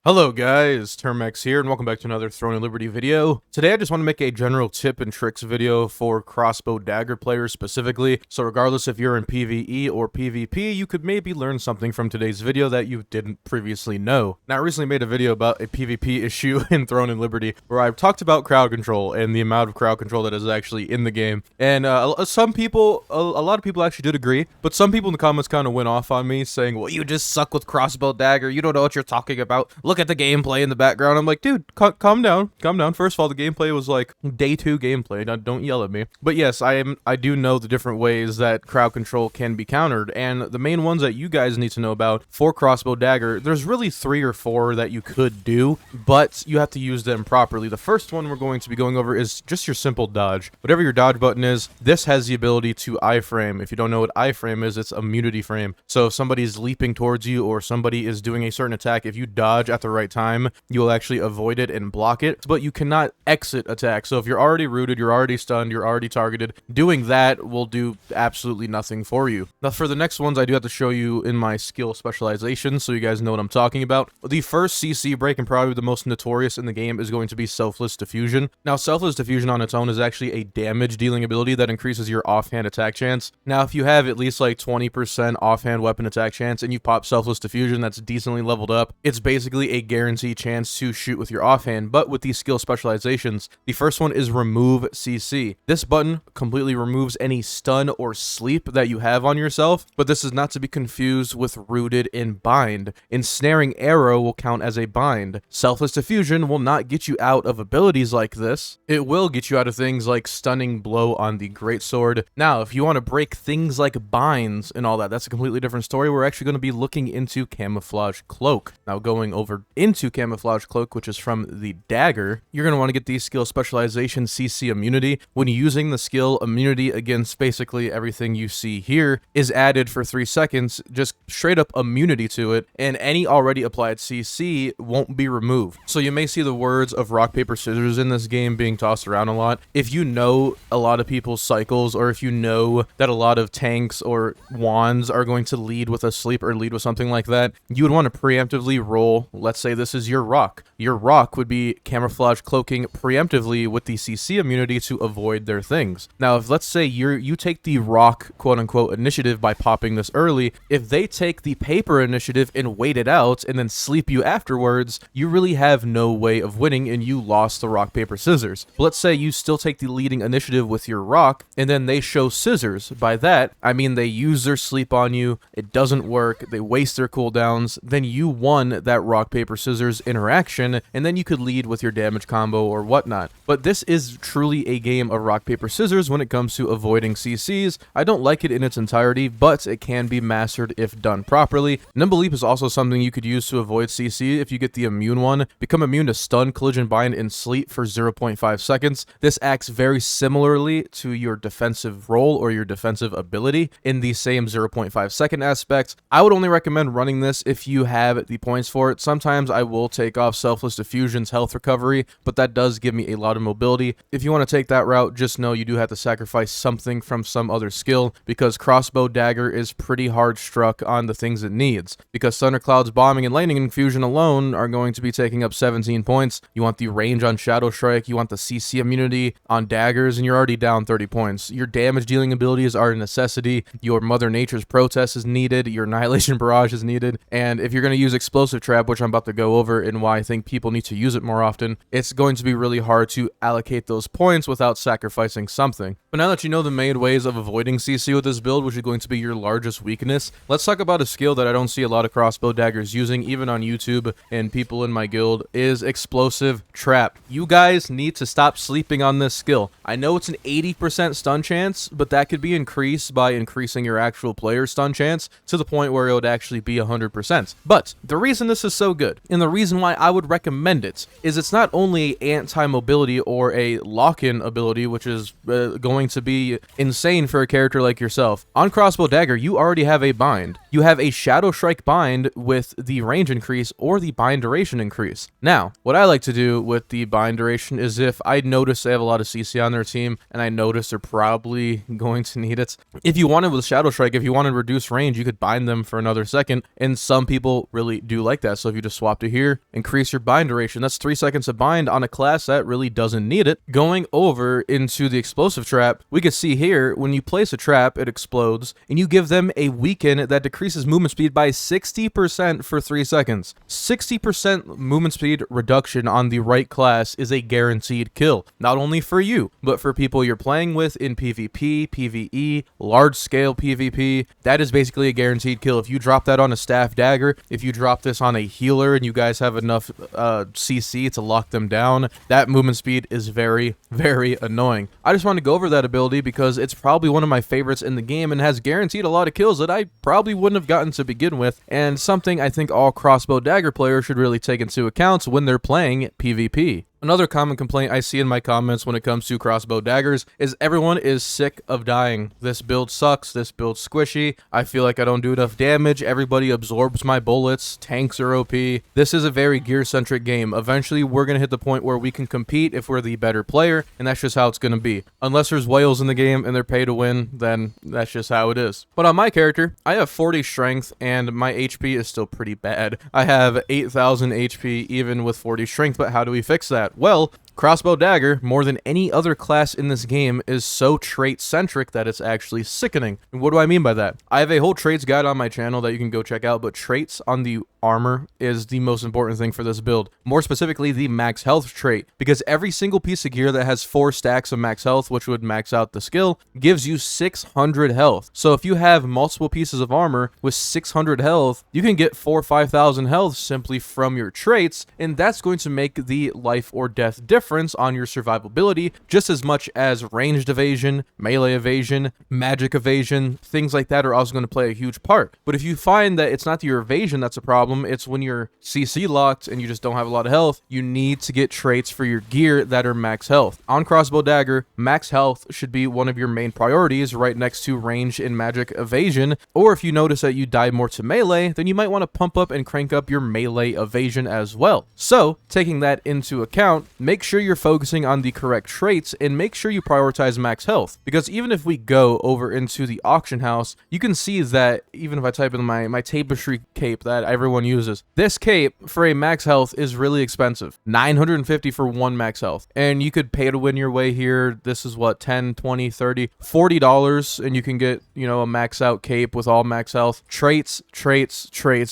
Hello guys, Termex here, and welcome back to another Throne of Liberty video. Today I just want to make a general tip and tricks video for Crossbow Dagger players specifically, so regardless if you're in PvE or PvP, you could maybe learn something from today's video that you didn't previously know. Now I recently made a video about a PvP issue in Throne of Liberty, where I've talked about crowd control and the amount of crowd control that is actually in the game, and some people, a lot of people actually did agree, but some people in the comments kind of went off on me saying, well, you just suck with Crossbow Dagger, you don't know what you're talking about, look at the gameplay in the background. I'm like, dude, calm down. First of all, the gameplay was like day 2 gameplay. Now, don't yell at me. But yes, I do know the different ways that crowd control can be countered, and the main ones that you guys need to know about for Crossbow Dagger, there's really 3 or 4 that you could do, but you have to use them properly. The first one we're going to be going over is just your simple dodge. Whatever your dodge button is, this has the ability to iframe. If you don't know what iframe is, it's immunity frame. So if somebody's leaping towards you or somebody is doing a certain attack, if you dodge at the right time, you will actually avoid it and block it, but you cannot exit attack. So if you're already rooted, you're already stunned, you're already targeted, doing that will do absolutely nothing for you. Now for the next ones, I do have to show you in my skill specialization so you guys know what I'm talking about. The first CC break, and probably the most notorious in the game, is going to be Selfless Diffusion. Now Selfless Diffusion on its own is actually a damage dealing ability that increases your offhand attack chance. Now if you have at least like 20% offhand weapon attack chance and you pop Selfless Diffusion that's decently leveled up, it's basically a guaranteed chance to shoot with your offhand. But with these skill specializations, the first one is Remove CC. This button completely removes any stun or sleep that you have on yourself, but this is not to be confused with Rooted and Bind. Ensnaring Arrow will count as a bind. Selfless Diffusion will not get you out of abilities like this. It will get you out of things like Stunning Blow on the Greatsword. Now, if you want to break things like binds and all that, that's a completely different story. We're actually going to be looking into Camouflage Cloak. Now, going over into Camouflage Cloak, which is from the Dagger, you're going to want to get the skill specialization CC immunity. When using the skill, immunity against basically everything you see here is added for 3 seconds, just straight up immunity to it, and any already applied CC won't be removed. So you may see the words of rock, paper, scissors in this game being tossed around a lot. If you know a lot of people's cycles, or if you know that a lot of tanks or wands are going to lead with a sleep or lead with something like that, you would want to preemptively roll. Let's say this is your rock. Your rock would be camouflage cloaking preemptively with the CC immunity to avoid their things. Now, if let's say you take the rock quote-unquote initiative by popping this early, if they take the paper initiative and wait it out and then sleep you afterwards, you really have no way of winning and you lost the rock, paper, scissors. But let's say you still take the leading initiative with your rock and then they show scissors. By that, I mean they use their sleep on you, it doesn't work, they waste their cooldowns, then you won that rock, paper, scissors interaction, and then you could lead with your damage combo or whatnot. But this is truly a game of rock, paper, scissors when it comes to avoiding CCs. I don't like it in its entirety, but it can be mastered if done properly. Nimble Leap is also something you could use to avoid CC if you get the immune one. Become immune to stun, collision, bind, and sleep for 0.5 seconds. This acts very similarly to your defensive role or your defensive ability in the same 0.5 second aspect. I would only recommend running this if you have the points for it. Sometimes I will take off Selfless Diffusion's health recovery, but that does give me a lot of mobility. If you want to take that route, just know you do have to sacrifice something from some other skill, because Crossbow Dagger is pretty hard struck on the things it needs, because Thundercloud's bombing and lightning infusion alone are going to be taking up 17 points. You want the range on Shadow Strike, you want the CC immunity on daggers, and you're already down 30 points. Your damage dealing abilities are a necessity, your Mother Nature's Protest is needed, your Annihilation Barrage is needed, and if you're going to use Explosive Trap, which I'm about to go over and why I think people need to use it more often, it's going to be really hard to allocate those points without sacrificing something. But now that you know the main ways of avoiding CC with this build, which is going to be your largest weakness, let's talk about a skill that I don't see a lot of Crossbow Daggers using, even on YouTube and people in my guild, is Explosive Trap. You guys need to stop sleeping on this skill. I know it's an 80% stun chance, but that could be increased by increasing your actual player stun chance to the point where it would actually be 100%. But the reason this is so good, and the reason why I would recommend it, is it's not only anti-mobility or a lock-in ability, which is going to be insane for a character like yourself. On Crossbow Dagger, you already have a bind. You have a Shadow Strike bind with the range increase or the bind duration increase. Now, what I like to do with the bind duration is if I notice they have a lot of CC on their team, and I notice they're probably going to need it. If you wanted with Shadow Strike, if you wanted reduced range, you could bind them for another second, and some people really do like that. So if you just swap to here. Increase your bind duration. That's 3 seconds of bind on a class that really doesn't need it. Going over into the explosive trap, we can see here, when you place a trap, it explodes, and you give them a weaken that decreases movement speed by 60% for 3 seconds. 60% movement speed reduction on the right class is a guaranteed kill. Not only for you, but for people you're playing with in PvP, PvE, large-scale PvP. That is basically a guaranteed kill. If you drop that on a staff dagger, if you drop this on a healer and you guys have enough CC to lock them down, that movement speed is very, very annoying. I just want to go over that ability because it's probably one of my favorites in the game and has guaranteed a lot of kills that I probably wouldn't have gotten to begin with, and something I think all crossbow dagger players should really take into account when they're playing PvP. Another common complaint I see in my comments when it comes to crossbow daggers is everyone is sick of dying. This build sucks, this build's squishy, I feel like I don't do enough damage, everybody absorbs my bullets, tanks are OP. This is a very gear-centric game. Eventually, we're going to hit the point where we can compete if we're the better player, and that's just how it's going to be. Unless there's whales in the game and they're pay to win, then that's just how it is. But on my character, I have 40 strength, and my HP is still pretty bad. I have 8,000 HP even with 40 strength, but how do we fix that? Well, Crossbow Dagger, more than any other class in this game, is so trait-centric that it's actually sickening. And what do I mean by that? I have a whole traits guide on my channel that you can go check out, but traits on the armor is the most important thing for this build. More specifically, the max health trait, because every single piece of gear that has 4 stacks of max health, which would max out the skill, gives you 600 health. So if you have multiple pieces of armor with 600 health, you can get 4,000 or 5,000 health simply from your traits, and that's going to make the life or death difference on your survivability just as much as ranged evasion, melee evasion, magic evasion, things like that are also going to play a huge part. But if you find that it's not your evasion that's a problem, it's when you're CC locked and you just don't have a lot of health, you need to get traits for your gear that are max health. On Crossbow Dagger, max health should be one of your main priorities right next to range and magic evasion, or if you notice that you die more to melee, then you might want to pump up and crank up your melee evasion as well. So, taking that into account, make sure you're focusing on the correct traits and make sure you prioritize max health, because even if we go over into the auction house, you can see that even if I type in my tapestry cape that everyone uses, this cape for a max health is really expensive. 950 for one max health, and you could pay to win your way here. This is what, 10, 20, 30, $40, and you can get, you know, a max out cape with all max health. Traits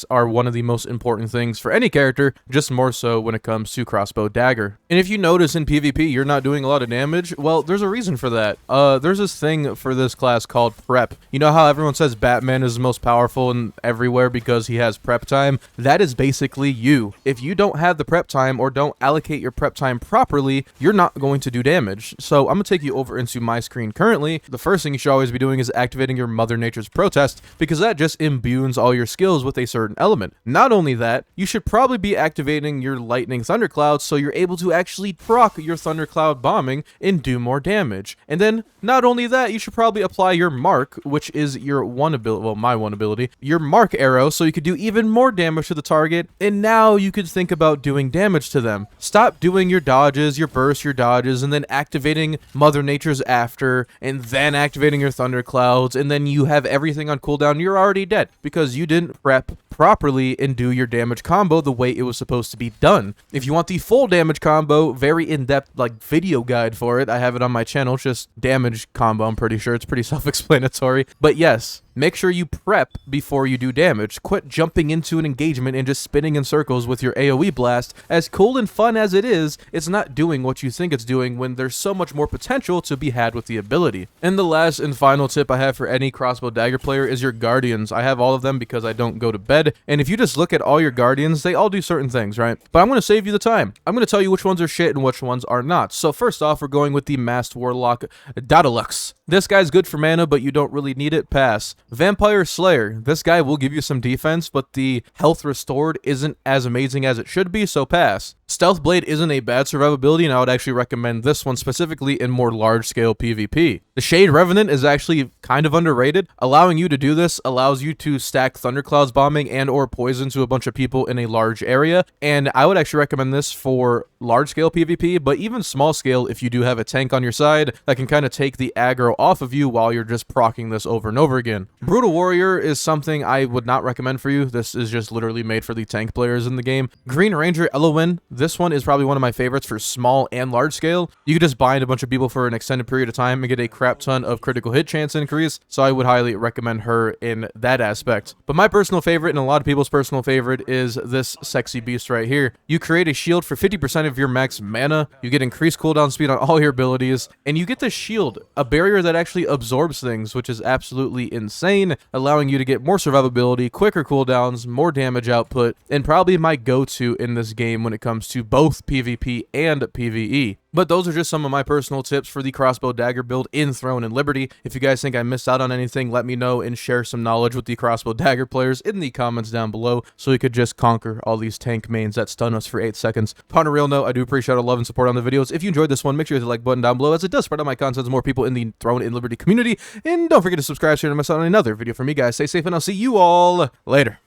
are one of the most important things for any character, just more so when it comes to Crossbow Dagger. And if you notice in PvP you're not doing a lot of damage, well, there's a reason for that. There's this thing for this class called prep. You know how everyone says Batman is the most powerful in everywhere because he has prep time? That is basically you. If you don't have the prep time or don't allocate your prep time properly, you're not going to do damage. So I'm gonna take you over into my screen currently. The first thing you should always be doing is activating your Mother Nature's Protest, because that just imbues all your skills with a certain element. Not only that, you should probably be activating your Lightning Thundercloud so you're able to actually proc your Thundercloud bombing and do more damage. And then, not only that, you should probably apply your Mark, which is your one ability, well, my one ability, your Mark arrow, so you could do even more damage to the target, and now you could think about doing damage to them. Stop doing your dodges, your bursts, your dodges, and then activating Mother Nature's after, and then activating your Thunderclouds, and then you have everything on cooldown. You're already dead because you didn't prep properly and do your damage combo the way it was supposed to be done. If you want the full damage combo, very in-depth like video guide for it, I have it on my channel, just damage combo. I'm pretty sure it's pretty self-explanatory, but yes, make sure you prep before you do damage. Quit jumping into an engagement and just spinning in circles with your AoE blast. As cool and fun as it is, it's not doing what you think it's doing when there's so much more potential to be had with the ability. And the last and final tip I have for any Crossbow Dagger player is your Guardians. I have all of them because I don't go to bed, and if you just look at all your Guardians, they all do certain things, right? But I'm going to save you the time. I'm going to tell you which ones are shit and which ones are not. So first off, we're going with the Masked Warlock Daedalus. This guy's good for mana, but you don't really need it. Pass. Vampire Slayer. This guy will give you some defense, but the health restored isn't as amazing as it should be, so pass. Stealth Blade isn't a bad survivability, and I would actually recommend this one specifically in more large-scale PvP. The Shade Revenant is actually kind of underrated. Allowing you to do this allows you to stack Thunderclouds bombing and or poison to a bunch of people in a large area, and I would actually recommend this for large-scale PvP, but even small-scale if you do have a tank on your side that can kind of take the aggro off of you while you're just proccing this over and over again. Brutal Warrior is something I would not recommend for you. This is just literally made for the tank players in the game. Green Ranger Elowen, this one is probably one of my favorites for small and large scale. You could just bind a bunch of people for an extended period of time and get a crap ton of critical hit chance increase, so I would highly recommend her in that aspect. But my personal favorite, and a lot of people's personal favorite, is this sexy beast right here. You create a shield for 50% of your max mana, you get increased cooldown speed on all your abilities, and you get this shield, a barrier that actually absorbs things, which is absolutely insane, allowing you to get more survivability, quicker cooldowns, more damage output, and probably my go-to in this game when it comes to both PvP and PvE. But those are just some of my personal tips for the Crossbow Dagger build in Throne and Liberty. If you guys think I missed out on anything, let me know and share some knowledge with the Crossbow Dagger players in the comments down below so we could just conquer all these tank mains that stun us for 8 seconds. But on a real note, I do appreciate all the love and support on the videos. If you enjoyed this one, make sure you hit the like button down below as it does spread out my content to more people in the Throne and Liberty community. And don't forget to subscribe so you don't miss out on another video from me, guys. Stay safe and I'll see you all later.